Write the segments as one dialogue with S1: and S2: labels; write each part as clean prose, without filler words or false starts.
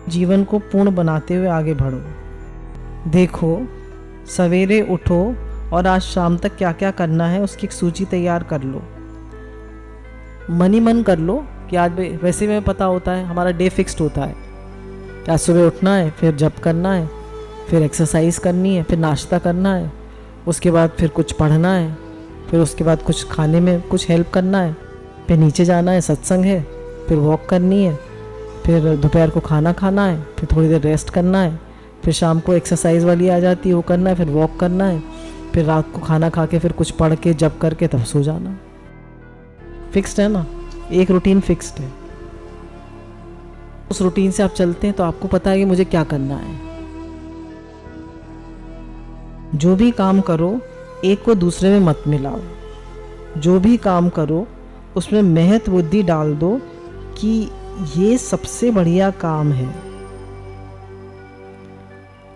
S1: जीवन को पूर्ण बनाते हुए आगे बढ़ो। देखो, सवेरे उठो और आज शाम तक क्या क्या करना है उसकी एक सूची तैयार कर लो। मन ही मन कर लो कि आज वैसे में पता होता है, हमारा डे फिक्स्ड होता है कि आज सुबह उठना है, फिर जप करना है, फिर एक्सरसाइज करनी है, फिर नाश्ता करना है, उसके बाद फिर कुछ पढ़ना है, फिर उसके बाद कुछ खाने में कुछ हेल्प करना है, फिर नीचे जाना है, सत्संग है, फिर वॉक करनी है, फिर दोपहर को खाना खाना है, फिर थोड़ी देर रेस्ट करना है, फिर शाम को एक्सरसाइज वाली आ जाती है वो करना है, फिर वॉक करना है, फिर रात को खाना खा के फिर कुछ पढ़ के जप करके तब सो जाना। फिक्स्ड है ना, एक रूटीन फिक्स्ड है। उस रूटीन से आप चलते हैं तो आपको पता है कि मुझे क्या करना है। जो भी काम करो एक को दूसरे में मत मिलाओ। जो भी काम करो उसमें महत्व बुद्धि डाल दो कि ये सबसे बढ़िया काम है।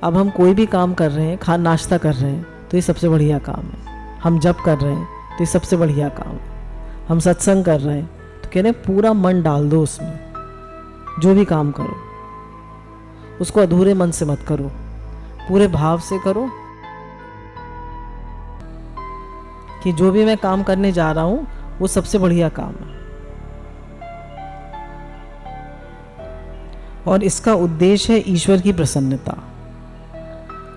S1: अब हम कोई भी काम कर रहे हैं, नाश्ता कर रहे हैं तो ये सबसे बढ़िया काम है। हम जप कर रहे हैं तो ये सबसे बढ़िया काम है। हम सत्संग कर रहे हैं तो कह रहे हैं पूरा मन डाल दो उसमें। जो भी काम करो उसको अधूरे मन से मत करो, पूरे भाव से करो कि जो भी मैं काम करने जा रहा हूं वो सबसे बढ़िया काम है और इसका उद्देश्य है ईश्वर की प्रसन्नता।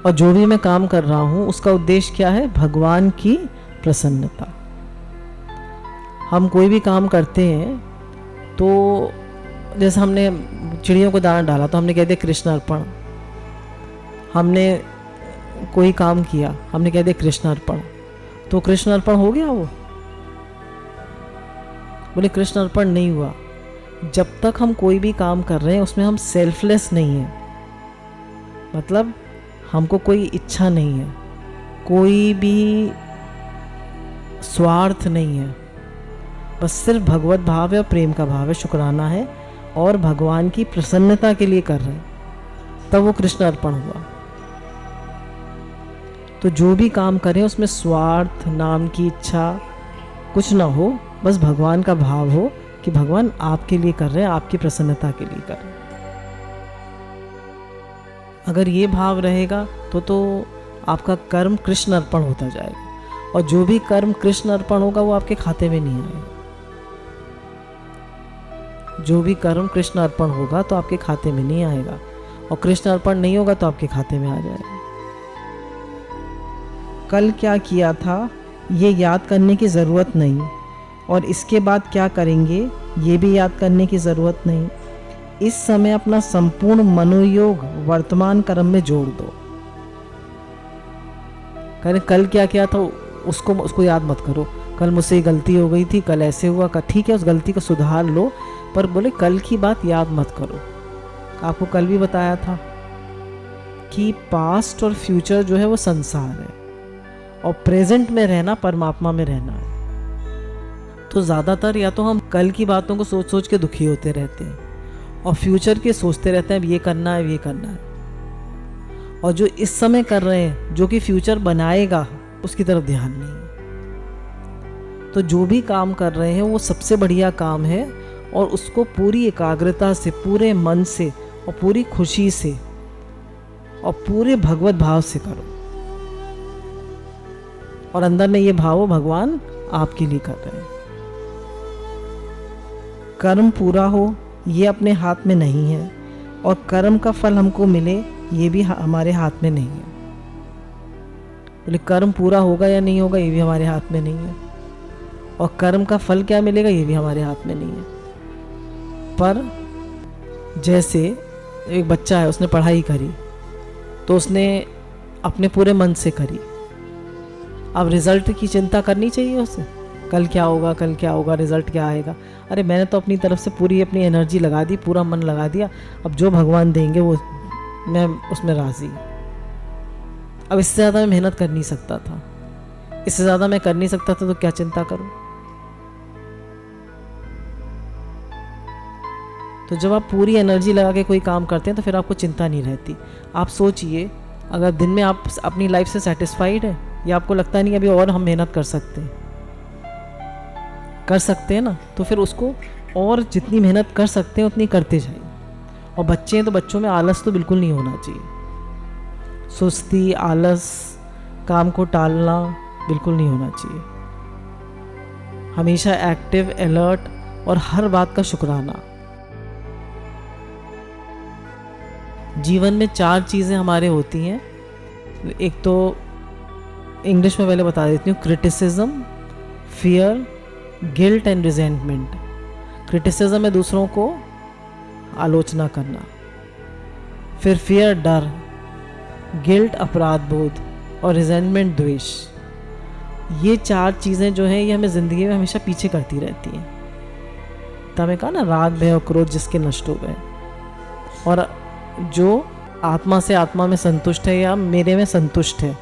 S1: और जो भी मैं काम कर रहा हूं उसका उद्देश्य क्या है? भगवान की प्रसन्नता। हम कोई भी काम करते हैं तो जैसे हमने चिड़ियों को दाना डाला तो हमने कह दिया कृष्ण अर्पण। हमने कोई काम किया, हमने कह दिया कृष्ण अर्पण, तो कृष्ण अर्पण हो गया? वो बोले कृष्ण अर्पण नहीं हुआ। जब तक हम कोई भी काम कर रहे हैं उसमें हम सेल्फलेस नहीं है, मतलब हमको कोई इच्छा नहीं है, कोई भी स्वार्थ नहीं है, बस सिर्फ भगवत भाव है और प्रेम का भाव है, शुक्राना है और भगवान की प्रसन्नता के लिए कर रहे हैं, तब वो कृष्ण अर्पण हुआ। तो जो भी काम करें उसमें स्वार्थ नाम की इच्छा कुछ ना हो, बस भगवान का भाव हो कि भगवान आपके लिए कर रहे हैं, आपकी प्रसन्नता के लिए कर रहे हैं। अगर ये भाव रहेगा तो आपका कर्म कृष्ण अर्पण होता जाएगा और जो भी कर्म कृष्ण अर्पण होगा वो आपके खाते में नहीं आएगा। जो भी कर्म कृष्ण अर्पण होगा तो आपके खाते में नहीं आएगा और कृष्ण अर्पण नहीं होगा तो आपके खाते में आ जाएगा। कल क्या किया था ये याद करने की ज़रूरत नहीं और इसके बाद क्या करेंगे ये भी याद करने की ज़रूरत नहीं। इस समय अपना संपूर्ण मनोयोग वर्तमान कर्म में जोड़ दो। करें कल क्या किया था उसको याद मत करो। कल मुझसे गलती हो गई थी, कल ऐसे हुआ, ठीक है उस गलती को सुधार लो, पर बोले कल की बात याद मत करो। आपको कल भी बताया था कि पास्ट और फ्यूचर जो है वो संसार है और प्रेजेंट में रहना परमात्मा में रहना है। तो ज़्यादातर या तो हम कल की बातों को सोच सोच के दुखी होते रहते हैं और फ्यूचर के सोचते रहते हैं अब ये करना है ये करना है, और जो इस समय कर रहे हैं जो कि फ्यूचर बनाएगा उसकी तरफ ध्यान नहीं है। तो जो भी काम कर रहे हैं वो सबसे बढ़िया काम है और उसको पूरी एकाग्रता से, पूरे मन से और पूरी खुशी से और पूरे भगवत भाव से करो और अंदर में ये भाव हो भगवान आपके लिए कर रहे हैं। कर्म पूरा हो ये अपने हाथ में नहीं है और कर्म का फल हमको मिले ये भी हमारे हाथ में नहीं है। बोले कर्म पूरा होगा या नहीं होगा ये भी हमारे हाथ में नहीं है और कर्म का फल क्या मिलेगा ये भी हमारे हाथ में नहीं है। पर जैसे एक बच्चा है, उसने पढ़ाई करी तो उसने अपने पूरे मन से करी, अब रिज़ल्ट की चिंता करनी चाहिए उसे, कल क्या होगा, रिज़ल्ट क्या आएगा। अरे मैंने तो अपनी तरफ से पूरी अपनी एनर्जी लगा दी, पूरा मन लगा दिया, अब जो भगवान देंगे वो मैं उसमें राज़ी। अब इससे ज़्यादा मैं मेहनत कर नहीं सकता था, इससे ज़्यादा मैं कर नहीं सकता था, तो क्या चिंता करूं। तो जब आप पूरी एनर्जी लगा के कोई काम करते हैं तो फिर आपको चिंता नहीं रहती। आप सोचिए अगर दिन में आप अपनी लाइफ से सेटिस्फाइड है या आपको लगता नहीं अभी और हम मेहनत कर सकते हैं ना, तो फिर उसको और जितनी मेहनत कर सकते हैं उतनी करते जाइए और बच्चे हैं तो बच्चों में आलस तो बिल्कुल नहीं होना चाहिए। सुस्ती, आलस, काम को टालना बिल्कुल नहीं होना चाहिए। हमेशा एक्टिव, अलर्ट और हर बात का शुक्राना। जीवन में 4 चीज़ें हमारे होती हैं। एक तो इंग्लिश में पहले बता देती हूँ, criticism, fear, guilt and resentment. Criticism है दूसरों को आलोचना करना, फिर फियर डर, गिल्ट अपराध बोध और रिजेंटमेंट द्वेष। ये 4 चीज़ें जो हैं ये हमें ज़िंदगी में हमेशा पीछे करती रहती हैं। तो हमें कहा ना, राग भय और क्रोध जिसके नष्ट हो गए। और जो आत्मा से आत्मा में संतुष्ट है या मेरे में संतुष्ट है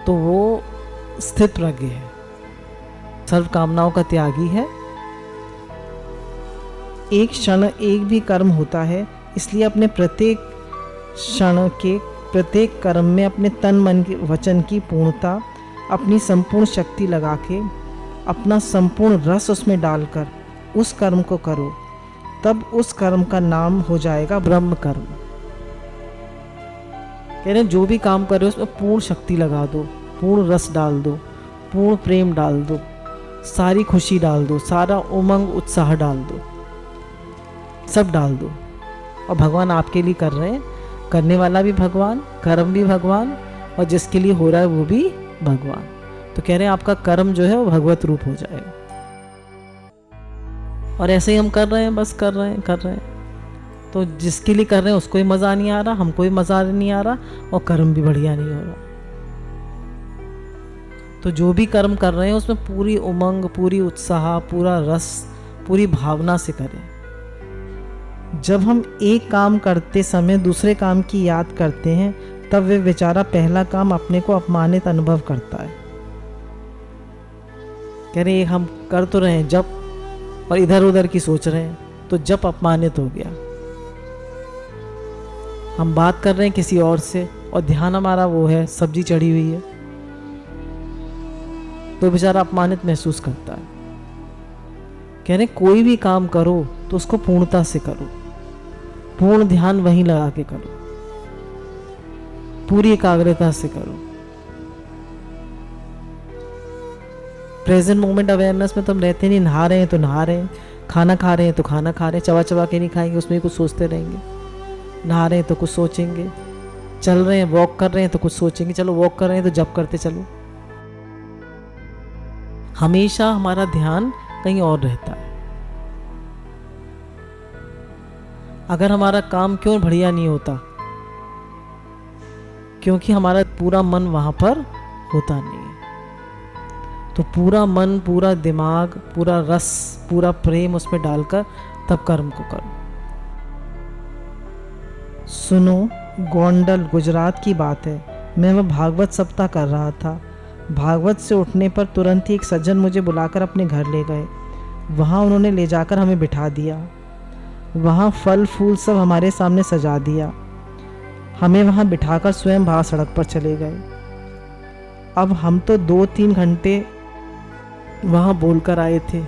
S1: तो वो स्थित प्रज्ञ है, सर्व कामनाओं का त्यागी है। एक क्षण एक भी कर्म होता है, इसलिए अपने प्रत्येक क्षण के प्रत्येक कर्म में अपने तन मन के वचन की पूर्णता, अपनी संपूर्ण शक्ति लगा के, अपना संपूर्ण रस उसमें डालकर उस कर्म को करो, तब उस कर्म का नाम हो जाएगा ब्रह्म कर्म। कह रहे हैं जो भी काम कर रहे हो उसमें पूर्ण शक्ति लगा दो, पूर्ण रस डाल दो, पूर्ण प्रेम डाल दो, सारी खुशी डाल दो, सारा उमंग उत्साह डाल दो, सब डाल दो। और भगवान आपके लिए कर रहे हैं, करने वाला भी भगवान, कर्म भी भगवान, और जिसके लिए हो रहा है वो भी भगवान। तो कह रहे हैं आपका कर्म जो है वो भगवत रूप हो जाएगा। और ऐसे ही हम कर रहे हैं, बस कर रहे हैं। तो जिसके लिए कर रहे हैं उसको भी मज़ा नहीं आ रहा, हमको भी मज़ा नहीं आ रहा, और कर्म भी बढ़िया नहीं हो रहा। तो जो भी कर्म कर रहे हैं उसमें पूरी उमंग, पूरी उत्साह, पूरा रस, पूरी भावना से करें। जब हम एक काम करते समय दूसरे काम की याद करते हैं तब वे बेचारा पहला काम अपने को अपमानित अनुभव करता है। कह रहे हम कर तो रहे हैं जप, और इधर उधर की सोच रहे हैं, तो जप अपमानित हो गया। हम बात कर रहे हैं किसी और से और ध्यान हमारा वो है, सब्जी चढ़ी हुई है, तो बेचारा अपमानित महसूस करता है। कह रहे कोई भी काम करो तो उसको पूर्णता से करो, पूर्ण ध्यान वहीं लगा के करो, पूरी एकाग्रता से करो। प्रेजेंट मोमेंट अवेयरनेस में तो हम रहते नहीं। नहा रहे हैं तो नहा रहे हैं, खाना खा रहे हैं तो खाना खा रहे हैं, चबा चबा के नहीं खाएंगे, उसमें कुछ सोचते रहेंगे। नहा रहे हैं तो कुछ सोचेंगे, चल रहे हैं, वॉक कर रहे हैं तो कुछ सोचेंगे, चलो वॉक कर रहे हैं तो जप करते चलो। हमेशा हमारा ध्यान कहीं और रहता है। अगर हमारा काम क्यों बढ़िया नहीं होता, क्योंकि हमारा पूरा मन वहां पर होता नहीं है। तो पूरा मन, पूरा दिमाग, पूरा रस, पूरा प्रेम उसमें डालकर तब कर्म को करो। सुनो, गोंडल गुजरात की बात है। मैं वह भागवत सप्ताह कर रहा था। भागवत से उठने पर तुरंत ही एक सज्जन मुझे बुलाकर अपने घर ले गए। वहाँ उन्होंने ले जाकर हमें बिठा दिया। वहाँ फल फूल सब हमारे सामने सजा दिया। हमें वहाँ बिठाकर स्वयं बाहर सड़क पर चले गए। अब हम तो 2-3 घंटे वहाँ बोलकर आए थे,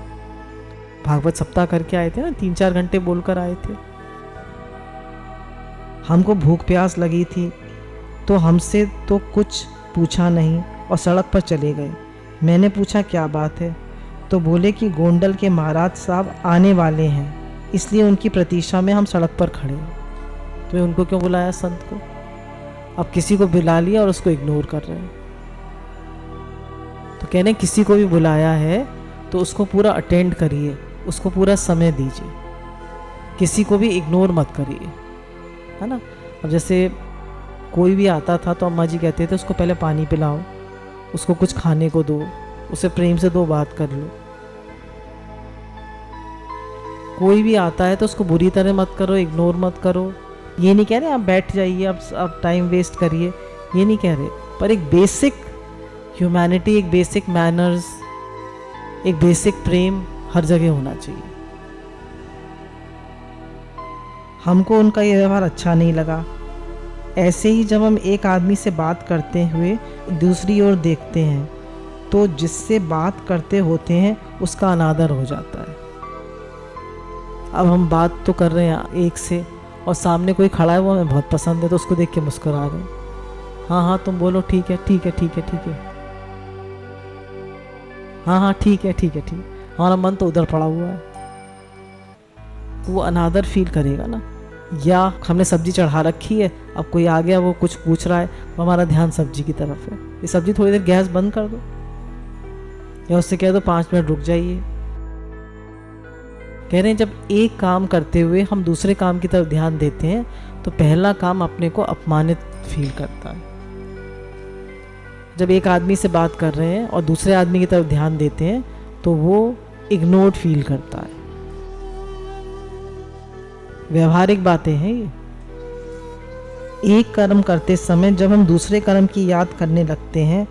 S1: भागवत सप्ताह करके आए थे ना, 3-4 घंटे बोलकर आए थे। हमको भूख प्यास लगी थी तो हमसे तो कुछ पूछा नहीं और सड़क पर चले गए। मैंने पूछा क्या बात है, तो बोले कि गोंडल के महाराज साहब आने वाले हैं, इसलिए उनकी प्रतीक्षा में हम सड़क पर खड़े हैं। तो उनको क्यों बुलाया संत को? अब किसी को बुला लिया और उसको इग्नोर कर रहे हैं। तो कहने किसी को भी बुलाया है तो उसको पूरा अटेंड करिए, उसको पूरा समय दीजिए, किसी को भी इग्नोर मत करिए, है ना। अब जैसे कोई भी आता था तो अम्मा जी कहते थे उसको पहले पानी पिलाओ, उसको कुछ खाने को दो, उससे प्रेम से 2 बात कर लो। कोई भी आता है तो उसको बुरी तरह मत करो, इग्नोर मत करो। ये नहीं कह रहे आप बैठ जाइए, अब टाइम वेस्ट करिए, ये नहीं कह रहे, पर एक बेसिक ह्यूमैनिटी, एक बेसिक मैनर्स, एक बेसिक प्रेम हर जगह होना चाहिए। हमको उनका ये व्यवहार अच्छा नहीं लगा। ऐसे ही जब हम एक आदमी से बात करते हुए दूसरी ओर देखते हैं तो जिससे बात करते होते हैं उसका अनादर हो जाता है। अब हम बात तो कर रहे हैं एक से और सामने कोई खड़ा है वो हमें बहुत पसंद है तो उसको देख के मुस्कुरा रहे हैं, हाँ हाँ तुम बोलो ठीक है ठीक है ठीक है ठीक है, हाँ हाँ ठीक है ठीक है ठीक है, हमारा मन तो उधर पड़ा हुआ है। वो अनादर फील करेगा ना। या हमने सब्जी चढ़ा रखी है, अब कोई आ गया वो कुछ पूछ रहा है, तो हमारा ध्यान सब्जी की तरफ है, ये सब्जी थोड़ी देर गैस बंद कर दो, या उससे कह दो 5 मिनट रुक जाइए। कह रहे हैं जब एक काम करते हुए हम दूसरे काम की तरफ ध्यान देते हैं तो पहला काम अपने को अपमानित फील करता है। जब एक आदमी से बात कर रहे हैं और दूसरे आदमी की तरफ ध्यान देते हैं तो वो इग्नोर्ड फील करता है। व्यवहारिक बातें हैं ये। एक कर्म करते समय जब हम दूसरे कर्म की याद करने लगते हैं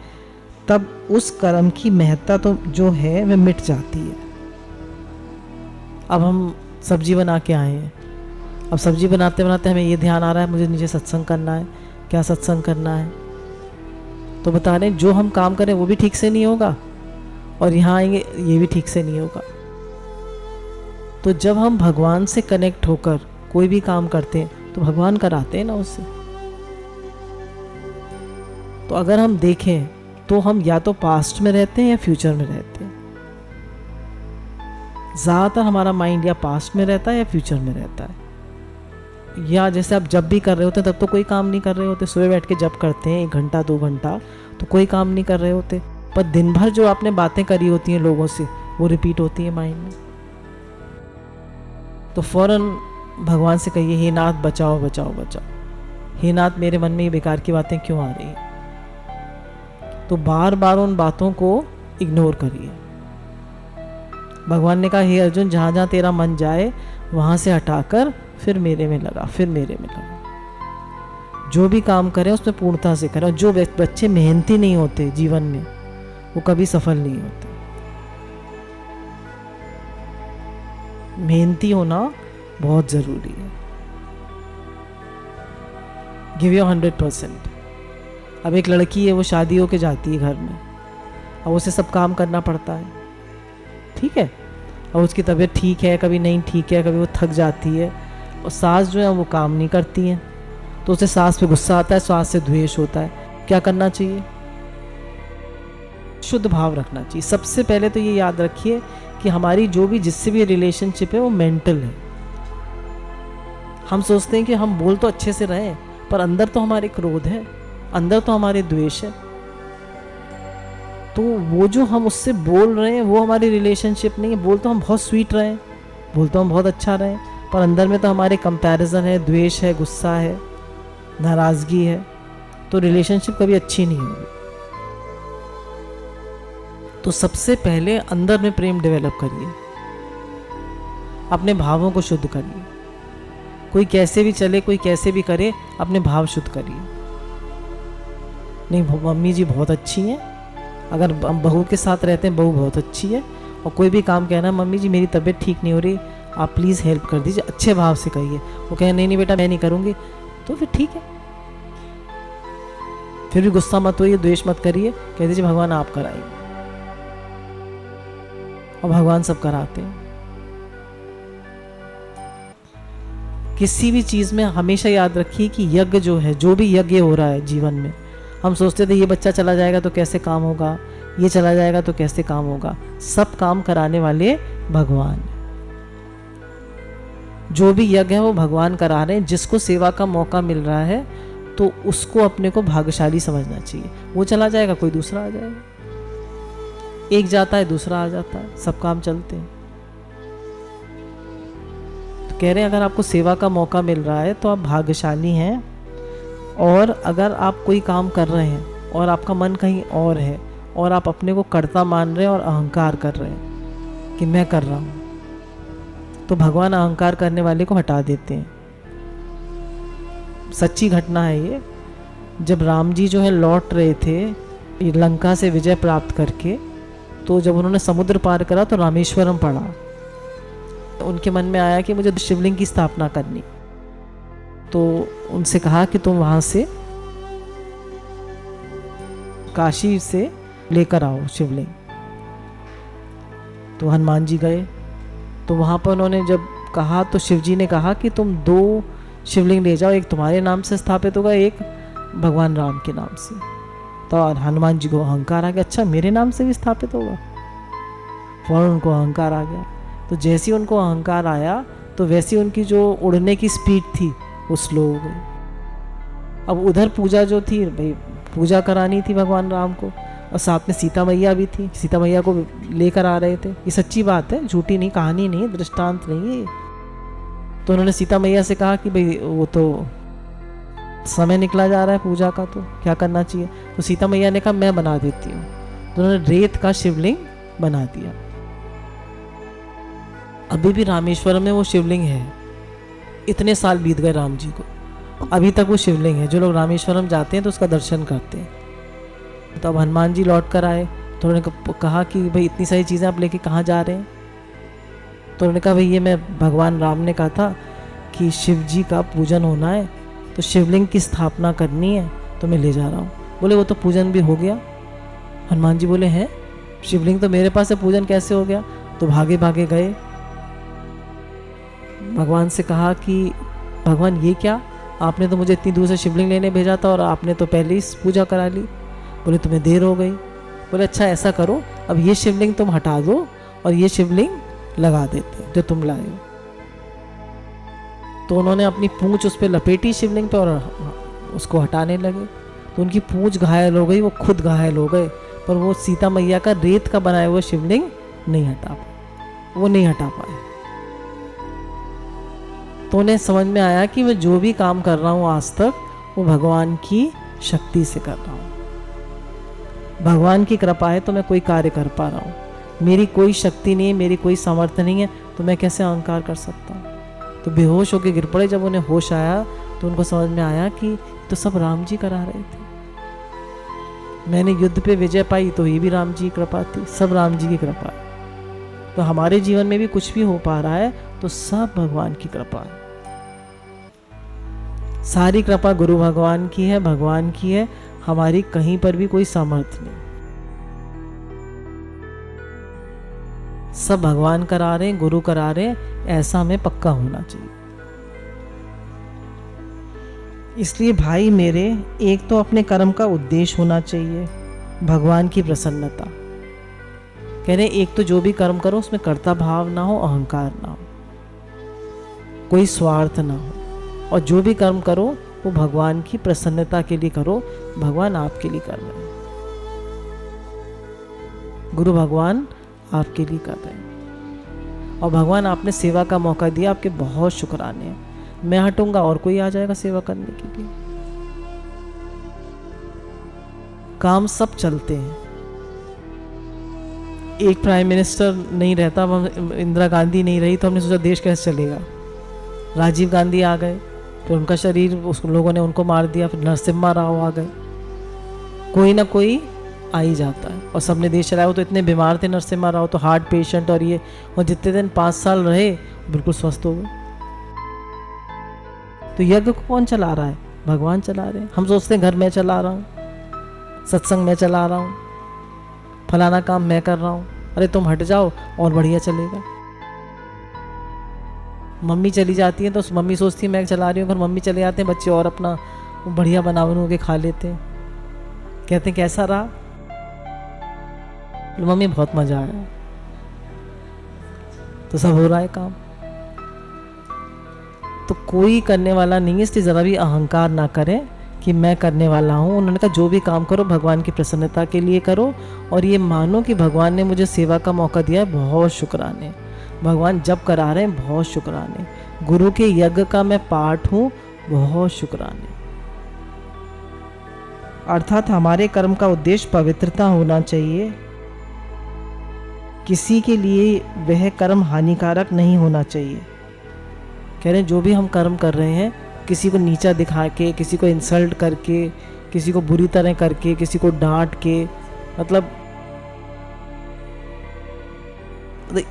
S1: तब उस कर्म की महत्ता तो जो है वह मिट जाती है। अब हम सब्जी बना के आए हैं, अब सब्जी बनाते बनाते हमें ये ध्यान आ रहा है मुझे नीचे सत्संग करना है, क्या सत्संग करना है, तो बता रहे जो हम काम करें वो भी ठीक से नहीं होगा और यहाँ आएंगे ये भी ठीक से नहीं होगा। तो जब हम भगवान से कनेक्ट होकर कोई भी काम करते हैं तो भगवान कराते हैं ना उससे। तो अगर हम देखें तो हम या तो पास्ट में रहते हैं या फ्यूचर में रहते हैं। ज़्यादातर हमारा माइंड या पास्ट में रहता है या फ्यूचर में रहता है। या जैसे आप जब भी कर रहे होते हैं तब तो कोई काम नहीं कर रहे होते, सुबह बैठ के जब करते हैं 1 घंटा 2 घंटा तो कोई काम नहीं कर रहे होते, पर दिन भर जो आपने बातें करी होती हैं लोगों से वो रिपीट होती है माइंड में। तो फौरन भगवान से कहिए हे नाथ बचाओ बचाओ बचाओ, हे नाथ मेरे मन में ये बेकार की बातें क्यों आ रही हैं। तो बार बार उन बातों को इग्नोर करिए। भगवान ने कहा हे अर्जुन जहाँ जहाँ तेरा मन जाए वहाँ से हटाकर फिर मेरे में लगा, फिर मेरे में लगा। जो भी काम करें उसमें पूर्णता से करें। और जो बच्चे मेहनती नहीं होते जीवन में वो कभी सफल नहीं होते। मेहनती होना बहुत ज़रूरी है। Give your 100%। अब एक लड़की है वो शादी होके जाती है घर में, अब उसे सब काम करना पड़ता है, ठीक है, और उसकी तबीयत ठीक है कभी नहीं ठीक है, कभी वो थक जाती है और सास जो है वो काम नहीं करती है तो उसे सास पे गुस्सा आता है, सास से द्वेष होता है। क्या करना चाहिए? शुद्ध भाव रखना चाहिए। सबसे पहले तो ये याद रखिए कि हमारी जो भी जिससे भी रिलेशनशिप है वो मेंटल है। हम सोचते हैं कि हम बोल तो अच्छे से रहें पर अंदर तो हमारे क्रोध है, अंदर तो हमारे द्वेष है। तो वो जो हम उससे बोल रहे हैं वो हमारी रिलेशनशिप नहीं है। बोल तो हम बहुत स्वीट रहे हैं, बोल तो हम बहुत अच्छा रहे, पर अंदर में तो हमारे कंपैरिजन है, द्वेष है, गुस्सा है, नाराज़गी है, तो रिलेशनशिप कभी अच्छी नहीं होगी। तो सबसे पहले अंदर में प्रेम डेवलप करिए, अपने भावों को शुद्ध करिए। कोई कैसे भी चले, कोई कैसे भी करे, अपने भाव शुद्ध करिए। नहीं मम्मी जी बहुत अच्छी हैं, अगर हम बहू के साथ रहते हैं बहू बहुत अच्छी है, और कोई भी काम कहना मम्मी जी मेरी तबीयत ठीक नहीं हो रही आप प्लीज़ हेल्प कर दीजिए, अच्छे भाव से कहिए। वो कहे नहीं नहीं बेटा मैं नहीं करूँगी, तो फिर ठीक है, फिर भी गुस्सा मत होइए, द्वेष मत करिए, कह दीजिए भगवान आप कराइए, और भगवान सब कराते हैं। किसी भी चीज़ में हमेशा याद रखिए कि यज्ञ जो है, जो भी यज्ञ हो रहा है जीवन में, हम सोचते थे ये बच्चा चला जाएगा तो कैसे काम होगा, ये चला जाएगा तो कैसे काम होगा। सब काम कराने वाले भगवान। जो भी यज्ञ है वो भगवान करा रहे हैं। जिसको सेवा का मौका मिल रहा है तो उसको अपने को भाग्यशाली समझना चाहिए। वो चला जाएगा कोई दूसरा आ जाएगा, एक जाता है दूसरा आ जाता है, सब काम चलते हैं। तो कह रहे हैं अगर आपको सेवा का मौका मिल रहा है तो आप भाग्यशाली हैं। और अगर आप कोई काम कर रहे हैं और आपका मन कहीं और है और आप अपने को कर्ता मान रहे हैं और अहंकार कर रहे हैं कि मैं कर रहा हूँ, तो भगवान अहंकार करने वाले को हटा देते हैं। सच्ची घटना है ये। जब राम जी जो है लौट रहे थे लंका से विजय प्राप्त करके, तो जब उन्होंने समुद्र पार करा तो रामेश्वरम पड़ा, तो उनके मन में आया कि मुझे शिवलिंग की स्थापना करनी। तो उनसे कहा कि तुम वहाँ से काशी से लेकर आओ शिवलिंग। तो हनुमान जी गए, तो वहाँ पर उन्होंने जब कहा तो शिव जी ने कहा कि तुम 2 शिवलिंग ले जाओ, एक तुम्हारे नाम से स्थापित होगा, एक भगवान राम के नाम से। तो हनुमान जी को अहंकार आ गया, अच्छा मेरे नाम से भी स्थापित होगा। फौरन उनको अहंकार आ गया। तो जैसे ही उनको अहंकार आया तो वैसी उनकी जो उड़ने की स्पीड थी वो स्लो हो गई। अब उधर पूजा जो थी भाई, पूजा करानी थी भगवान राम को, और साथ में सीता मैया भी थी, सीता मैया को लेकर आ रहे थे। ये सच्ची बात है, झूठी नहीं, कहानी नहीं, दृष्टांत नहीं है। तो उन्होंने सीता मैया से कहा कि भाई वो तो समय निकला जा रहा है पूजा का, तो क्या करना चाहिए। तो सीता मैया ने कहा मैं बना देती हूँ। तो उन्होंने रेत का शिवलिंग बना दिया। अभी भी रामेश्वरम में वो शिवलिंग है। इतने साल बीत गए राम जी को, अभी तक वो शिवलिंग है। जो लोग रामेश्वरम जाते हैं तो उसका दर्शन करते हैं। तो अब हनुमान जी लौट कर आए तो उन्होंने कहा कि भाई इतनी सारी चीज़ें आप लेके कहाँ जा रहे हैं। तो उन्होंने कहा भाई ये मैं, भगवान राम ने कहा था कि शिव जी का पूजन होना है, तो शिवलिंग की स्थापना करनी है, तो मैं ले जा रहा हूँ। बोले वो तो पूजन भी हो गया। हनुमान जी बोले हैं शिवलिंग तो मेरे पास है, पूजन कैसे हो गया। तो भागे भागे गए, भगवान से कहा कि भगवान ये क्या, आपने तो मुझे इतनी दूर से शिवलिंग लेने भेजा था और आपने तो पहले ही पूजा करा ली। बोले तुम्हें देर हो गई। बोले अच्छा ऐसा करो, अब ये शिवलिंग तुम हटा दो और ये शिवलिंग लगा देते जो तुम लाए हो। तो उन्होंने अपनी पूंछ उस पर लपेटी शिवलिंग पे और उसको हटाने लगे। तो उनकी पूंछ घायल हो गई, वो खुद घायल हो गए, पर वो सीता मैया का रेत का बनाया हुआ शिवलिंग नहीं हटा पाए, वो नहीं हटा पाए। तो उन्हें समझ में आया कि मैं जो भी काम कर रहा हूँ आज तक वो भगवान की शक्ति से कर रहा हूँ। भगवान की कृपा है तो मैं कोई कार्य कर पा रहा हूँ, मेरी कोई शक्ति नहीं है, मेरी कोई सामर्थ्य नहीं है, तो मैं कैसे अहंकार कर सकता हूँ। तो बेहोश होकर गिर पड़े। जब उन्हें होश आया तो उनको समझ में आया कि तो सब राम जी करा रहे थे। मैंने युद्ध पे विजय पाई तो ये भी राम जी की कृपा थी, सब राम जी की कृपा है। तो हमारे जीवन में भी कुछ भी हो पा रहा है तो सब भगवान की कृपा है। सारी कृपा गुरु भगवान की है, भगवान की है, हमारी कहीं पर भी कोई सामर्थ्य नहीं। सब भगवान करा रहे हैं, गुरु करा रहे हैं, ऐसा हमें पक्का होना चाहिए। इसलिए भाई मेरे, एक तो अपने कर्म का उद्देश्य होना चाहिए, भगवान की प्रसन्नता। कह रहे एक तो जो भी कर्म करो उसमें कर्ता भाव ना हो, अहंकार ना हो, कोई स्वार्थ ना हो, और जो भी कर्म करो वो भगवान की प्रसन्नता के लिए करो। भगवान आपके लिए कर रहे हैं, गुरु भगवान आपके लिए कर रहे हैं, और भगवान आपने सेवा का मौका दिया, आपके बहुत शुक्राने हैं। मैं हटूंगा और कोई आ जाएगा सेवा करने के लिए। काम सब चलते हैं। एक प्राइम मिनिस्टर नहीं रहता, इंदिरा गांधी नहीं रही तो हमने सोचा देश कैसे चलेगा। राजीव गांधी आ गए, फिर उनका शरीर उस लोगों ने उनको मार दिया, फिर नरसिम्हा राव आ गए। कोई ना कोई आ ही जाता है, और सबने देश चलाया। वो तो इतने बीमार थे नरसिम्हा राव, तो हार्ट पेशेंट और ये, और जितने दिन 5 साल रहे बिल्कुल स्वस्थ हो गए। तो यज्ञ को कौन चला रहा है? भगवान चला रहे हैं। हम सोचते हैं घर मैं चला रहा हूँ, सत्संग मैं चला रहा हूँ, फलाना काम मैं कर रहा हूँ। अरे तुम हट जाओ और बढ़िया चलेगा। मम्मी चली जाती है तो मम्मी सोचती है मैं चला रही हूँ, फिर मम्मी चले जाते हैं, बच्चे और अपना बढ़िया बना बनू के खा लेते हैं। कहते हैं कैसा रहा? मम्मी बहुत मजा आया। तो सब हो रहा है काम, तो कोई करने वाला नहीं है। इसलिए ज़रा भी अहंकार ना करें कि मैं करने वाला हूँ। उन्होंने कहा जो भी काम करो भगवान की प्रसन्नता के लिए करो, और ये मानो कि भगवान ने मुझे सेवा का मौका दिया है, बहुत शुक्राने। भगवान जब करा रहे हैं बहुत शुक्राने। गुरु के यज्ञ का मैं पार्ट हूँ, बहुत शुक्राने। अर्थात हमारे कर्म का उद्देश्य पवित्रता होना चाहिए, किसी के लिए वह कर्म हानिकारक नहीं होना चाहिए। कह रहे हैं जो भी हम कर्म कर रहे हैं, किसी को नीचा दिखा के, किसी को इंसल्ट करके, किसी को बुरी तरह करके, किसी को डांट के, मतलब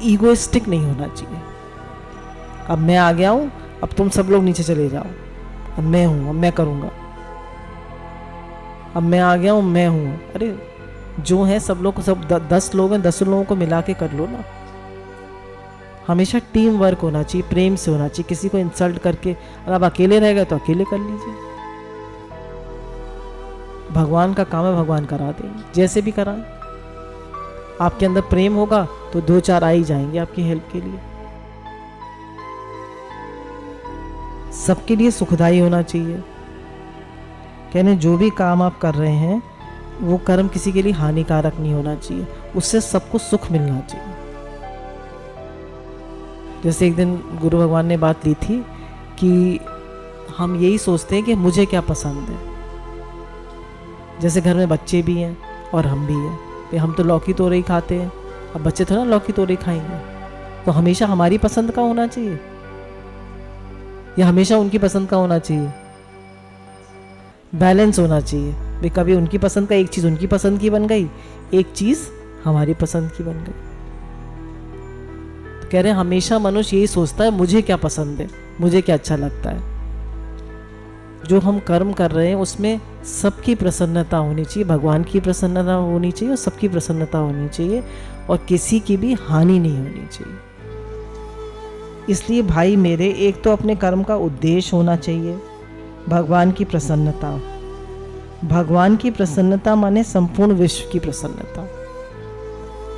S1: ईगोइस्टिक नहीं होना चाहिए। अब मैं आ गया हूँ, अब तुम सब लोग नीचे चले जाओ, अब मैं हूँ, अब मैं करूँगा। अब मैं आ गया हूँ, मैं हूँ। अरे जो है सब लोग, सब 10 लोग हैं, 10 लोगों को मिला के कर लो ना। हमेशा टीम वर्क होना चाहिए, प्रेम से होना चाहिए। किसी को इंसल्ट करके अगर आप अकेले रह गए तो अकेले कर लीजिए। भगवान का काम है, भगवान करा देंगे, जैसे भी कराएं। आपके अंदर प्रेम होगा तो 2-4 आ ही जाएंगे आपकी हेल्प के लिए। सबके लिए सुखदायी होना चाहिए। कहने जो भी काम आप कर रहे हैं वो कर्म किसी के लिए हानिकारक नहीं होना चाहिए, उससे सबको सुख मिलना चाहिए। जैसे एक दिन गुरु भगवान ने बात ली थी कि हम यही सोचते हैं कि मुझे क्या पसंद है। जैसे घर में बच्चे भी हैं और हम भी हैं, तो हम तो लौकी तोरई खाते हैं, अब बच्चे थोड़ा लौकी तोरई खाएंगे। तो हमेशा हमारी पसंद का होना चाहिए या हमेशा उनकी पसंद का होना चाहिए? बैलेंस होना चाहिए भाई। कभी उनकी पसंद का एक चीज़ उनकी पसंद की बन गई, एक चीज़ हमारी पसंद की बन गई। तो कह रहे हैं हमेशा मनुष्य यही सोचता है मुझे क्या पसंद है, मुझे क्या अच्छा लगता है। जो हम कर्म कर रहे हैं उसमें सबकी प्रसन्नता होनी चाहिए, भगवान की प्रसन्नता होनी चाहिए और सबकी प्रसन्नता होनी चाहिए, और किसी की भी हानि नहीं होनी चाहिए। इसलिए भाई मेरे, एक तो अपने कर्म का उद्देश्य होना चाहिए, भगवान की प्रसन्नता। भगवान की प्रसन्नता माने संपूर्ण विश्व की प्रसन्नता।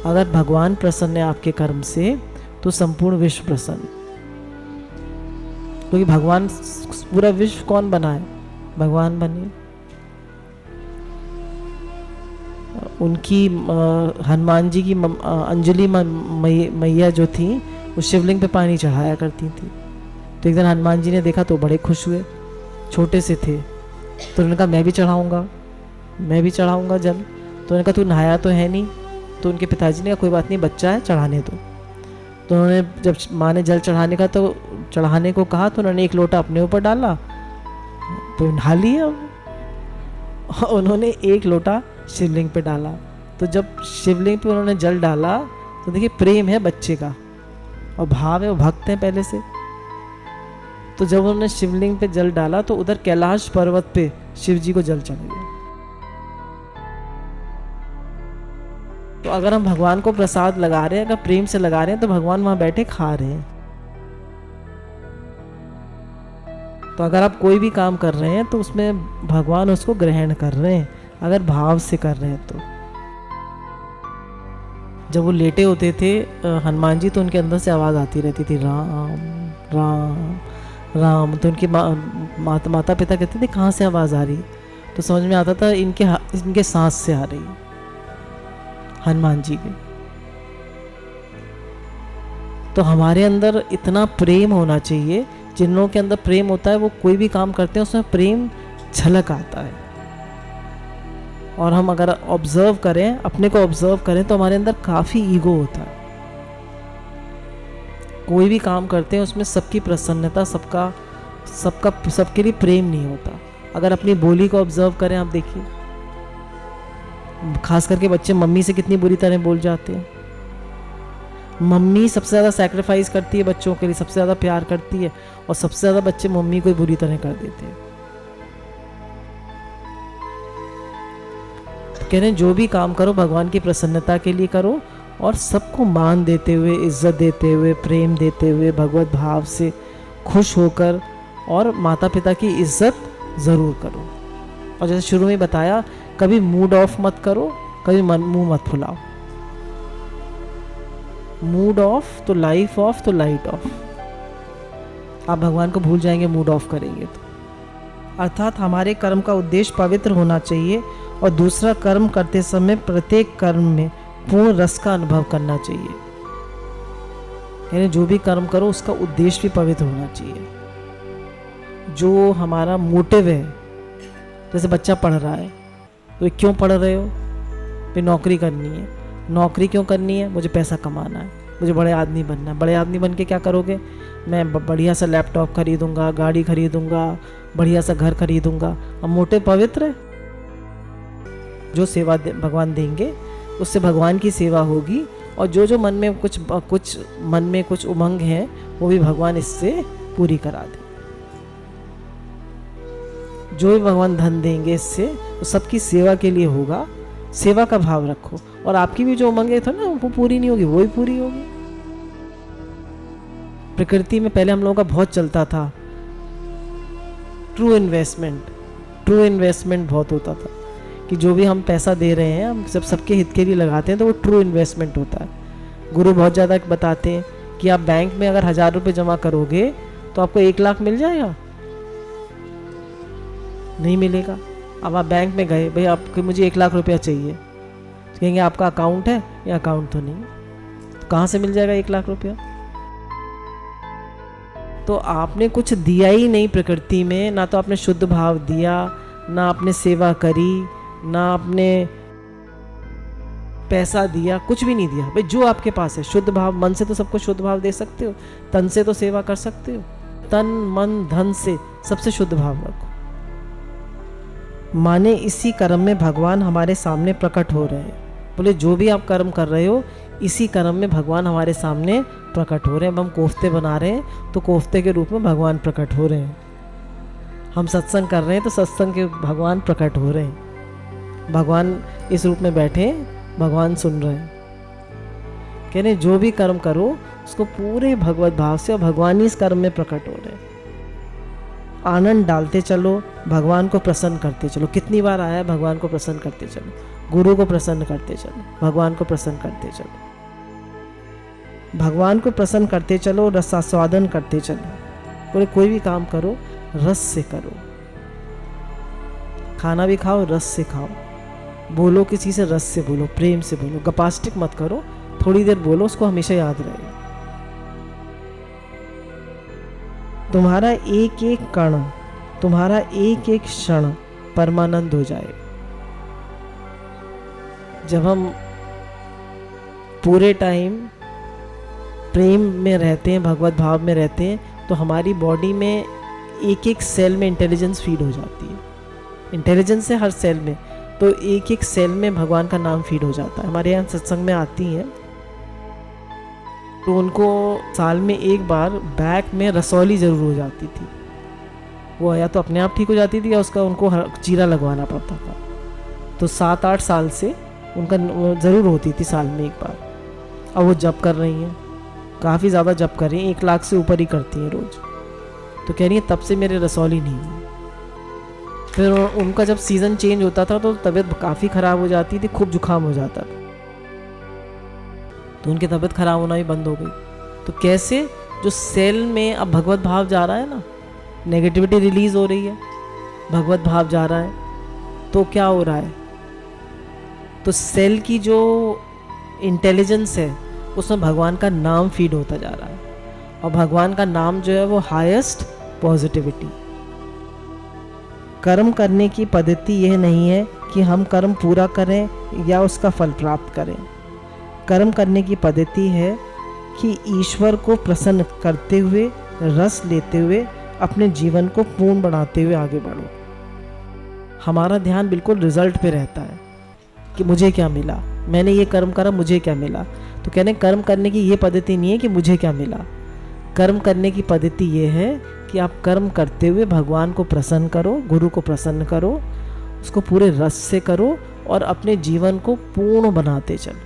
S1: अगर भगवान प्रसन्न है आपके कर्म से तो संपूर्ण विश्व प्रसन्न, क्योंकि भगवान, पूरा विश्व कौन बना है? भगवान बने। उनकी हनुमान जी की अंजलि मैया जो थी वो शिवलिंग पे पानी चढ़ाया करती थी। तो एक दिन हनुमान जी ने देखा तो बड़े खुश हुए, छोटे से थे, तो उन्होंने कहा मैं भी चढ़ाऊंगा जल। तो उन्होंने कहा तू नहाया तो है नहीं? तो उनके पिताजी ने कहा कोई बात नहीं, बच्चा है, चढ़ाने दो। तो उन्होंने, जब माँ ने जल चढ़ाने को कहा तो उन्होंने एक लोटा अपने ऊपर डाला तो नहा लिया। उन्होंने एक लोटा शिवलिंग पे डाला। तो जब शिवलिंग पे उन्होंने जल डाला तो देखिए प्रेम है बच्चे का और भाव है, वो भक्त हैं पहले से। तो जब उन्होंने शिवलिंग पे जल डाला तो उधर कैलाश पर्वत पे शिव जी को जल चढ़ गया। तो अगर हम भगवान को प्रसाद लगा रहे हैं, अगर प्रेम से लगा रहे हैं, तो भगवान वहां बैठे खा रहे हैं। तो अगर आप कोई भी काम कर रहे हैं तो उसमें भगवान उसको ग्रहण कर रहे हैं, अगर भाव से कर रहे हैं तो। जब वो लेटे होते थे हनुमान जी, तो उनके अंदर से आवाज़ आती रहती थी राम राम राम। तो उनके माता पिता कहते थे कहाँ से आवाज़ आ रही है? तो समझ में आता था इनके सांस से आ रही है, हनुमान जी के। तो हमारे अंदर इतना प्रेम होना चाहिए, जिन लोगों के अंदर प्रेम होता है वो कोई भी काम करते हैं उसमें प्रेम झलक आता है। और हम अगर ऑब्जर्व करें, अपने को ऑब्जर्व करें, तो हमारे अंदर काफ़ी ईगो होता है। कोई भी काम करते हैं उसमें सबकी प्रसन्नता, सबके लिए प्रेम नहीं होता। अगर अपनी बोली को ऑब्जर्व करें, आप देखिए, खास करके बच्चे मम्मी से कितनी बुरी तरह बोल जाते हैं। मम्मी सबसे ज़्यादा सैक्रिफाइस करती है बच्चों के लिए, सबसे ज़्यादा प्यार करती है, और सबसे ज़्यादा बच्चे मम्मी को ही बुरी तरह कर देते हैं। कह रहे हैं जो भी काम करो भगवान की प्रसन्नता के लिए करो, और सबको मान देते हुए, इज्जत देते हुए, प्रेम देते हुए, भगवत भाव से खुश होकर, और माता पिता की इज्जत ज़रूर करो। और जैसे शुरू में बताया, कभी मूड ऑफ मत करो, कभी मुंह मत फुलाओ। मूड ऑफ तो लाइफ ऑफ तो लाइट ऑफ। आप भगवान को भूल जाएंगे मूड ऑफ करेंगे तो। अर्थात हमारे कर्म का उद्देश्य पवित्र होना चाहिए, और दूसरा कर्म करते समय प्रत्येक कर्म में पूर्ण रस का अनुभव करना चाहिए। यानी जो भी कर्म करो उसका उद्देश्य भी पवित्र होना चाहिए। जो हमारा मोटिव है, जैसे बच्चा पढ़ रहा है तो क्यों पढ़ रहे हो? फिर नौकरी करनी है। नौकरी क्यों करनी है? मुझे पैसा कमाना है, मुझे बड़े आदमी बनना है। बड़े आदमी बन के क्या करोगे? मैं बढ़िया सा लैपटॉप खरीदूंगा, गाड़ी खरीदूंगा, बढ़िया सा घर खरीदूंगा। अब मोटिव पवित्र है। जो सेवा भगवान देंगे उससे भगवान की सेवा होगी, और जो मन में कुछ उमंग है वो भी भगवान इससे पूरी करा दे। जो भी भगवान धन देंगे इससे, वो सबकी सेवा के लिए होगा। सेवा का भाव रखो, और आपकी भी जो उमंग है तो ना वो पूरी नहीं होगी, वो ही पूरी होगी। प्रकृति में पहले हम लोगों का बहुत चलता था ट्रू इन्वेस्टमेंट बहुत होता था कि जो भी हम पैसा दे रहे हैं हम सबके हित के लिए लगाते हैं तो वो ट्रू इन्वेस्टमेंट होता है। गुरु बहुत ज़्यादा बताते हैं कि आप बैंक में अगर 1000 रुपये जमा करोगे तो आपको 1 लाख मिल जाएगा, नहीं मिलेगा। अब आप बैंक में गए, भाई आपको मुझे 1 लाख रुपया चाहिए, तो कहेंगे आपका अकाउंट है या अकाउंट तो नहीं, तो कहाँ से मिल जाएगा 1 लाख रुपया? तो आपने कुछ दिया ही नहीं प्रकृति में, ना तो आपने शुद्ध भाव दिया, ना आपने सेवा करी, ना आपने पैसा दिया, कुछ भी नहीं दिया। भाई जो आपके पास है शुद्ध भाव, मन से तो सबको शुद्ध भाव दे सकते हो, तन से तो सेवा कर सकते हो, तन मन धन से सबसे शुद्ध भाव रखो। माने इसी कर्म में भगवान हमारे सामने प्रकट हो रहे हैं। बोले जो भी आप कर्म कर रहे हो इसी कर्म में भगवान हमारे सामने प्रकट हो रहे हैं। अब हम कोफ्ते बना रहे हैं तो कोफ्ते के रूप में भगवान प्रकट हो रहे हैं। हम सत्संग कर रहे हैं तो सत्संग के भगवान प्रकट हो रहे हैं। भगवान इस रूप में बैठे, भगवान सुन रहे हैं। कह रहे जो भी कर्म करो उसको पूरे भगवत भाव से, और भगवान ही इस कर्म में प्रकट हो रहे हैं। आनंद डालते चलो, भगवान को प्रसन्न करते चलो। कितनी बार आया भगवान को प्रसन्न करते चलो, गुरु को प्रसन्न करते चलो, भगवान को प्रसन्न करते चलो, भगवान को प्रसन्न करते चलो, रसास्वादन करते चलो। बोले कोई भी काम करो रस से करो, खाना भी खाओ रस से खाओ, बोलो किसी से रस से बोलो, प्रेम से बोलो, गपास्टिक मत करो, थोड़ी देर बोलो, उसको हमेशा याद रहेगा। तुम्हारा एक एक कण, तुम्हारा एक एक क्षण परमानंद हो जाए। जब हम पूरे टाइम प्रेम में रहते हैं, भगवत भाव में रहते हैं, तो हमारी बॉडी में एक एक सेल में इंटेलिजेंस फीड हो जाती है। इंटेलिजेंस है हर सेल में, तो एक एक सेल में भगवान का नाम फीड हो जाता है। हमारे यहाँ सत्संग में आती हैं तो उनको साल में एक बार बैक में रसौली ज़रूर हो जाती थी। वो या तो अपने आप ठीक हो जाती थी या उसका उनको चीरा लगवाना पड़ता था। तो 7-8 साल से उनका ज़रूर होती थी साल में एक बार। अब वो जप कर रही हैं, काफ़ी ज़्यादा जप कर रही हैं, 1 लाख से ऊपर ही करती हैं रोज़। तो कह रही है तब से मेरे रसौली नहीं हुई। फिर उनका जब सीज़न चेंज होता था तो तबीयत काफ़ी ख़राब हो जाती थी, खूब जुकाम हो जाता था, तो उनकी तबीयत ख़राब होना भी बंद हो गई। तो कैसे? जो सेल में अब भगवत भाव जा रहा है ना, नेगेटिविटी रिलीज़ हो रही है, भगवत भाव जा रहा है, तो क्या हो रहा है? तो सेल की जो इंटेलिजेंस है उसमें भगवान का नाम फीड होता जा रहा है, और भगवान का नाम जो है वो हाईएस्ट पॉजिटिविटी। कर्म करने की पद्धति यह नहीं है कि हम कर्म पूरा करें या उसका फल प्राप्त करें। कर्म करने की पद्धति है कि ईश्वर को प्रसन्न करते हुए, रस लेते हुए, अपने जीवन को पूर्ण बनाते हुए आगे बढ़ो। हमारा ध्यान बिल्कुल रिजल्ट पे रहता है कि मुझे क्या मिला, मैंने ये कर्म करा, मुझे क्या मिला। तो कहने कर्म करने की ये पद्धति नहीं है कि मुझे क्या मिला। कर्म करने की पद्धति ये है कि आप कर्म करते हुए भगवान को प्रसन्न करो, गुरु को प्रसन्न करो, उसको पूरे रस से करो और अपने जीवन को पूर्ण बनाते चलो।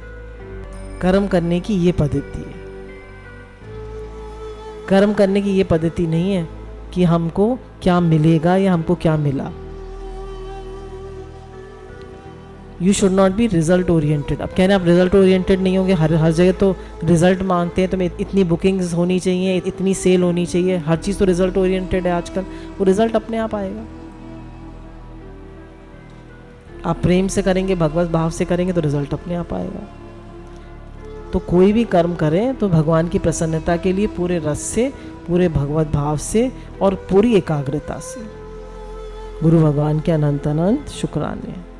S1: कर्म करने की ये पद्धति है। कर्म करने की ये पद्धति नहीं है कि हमको क्या मिलेगा या हमको क्या मिला। You should not be result oriented. अब कहना आप रिजल्ट ओरिएंटेड नहीं होंगे, हर जगह तो रिजल्ट मांगते हैं, तो इतनी बुकिंग्स होनी चाहिए, इतनी सेल होनी चाहिए, हर चीज़ तो रिजल्ट ओरिएंटेड है आजकल। वो रिजल्ट अपने आप आएगा। आप प्रेम से करेंगे, भगवत भाव से करेंगे तो रिजल्ट अपने आप आएगा। तो कोई भी कर्म करें तो भगवान की प्रसन्नता के लिए पूरे रस से, पूरे भगवत भाव से और पूरी एकाग्रता से। गुरु भगवान के अनंत अनंत शुक्राने।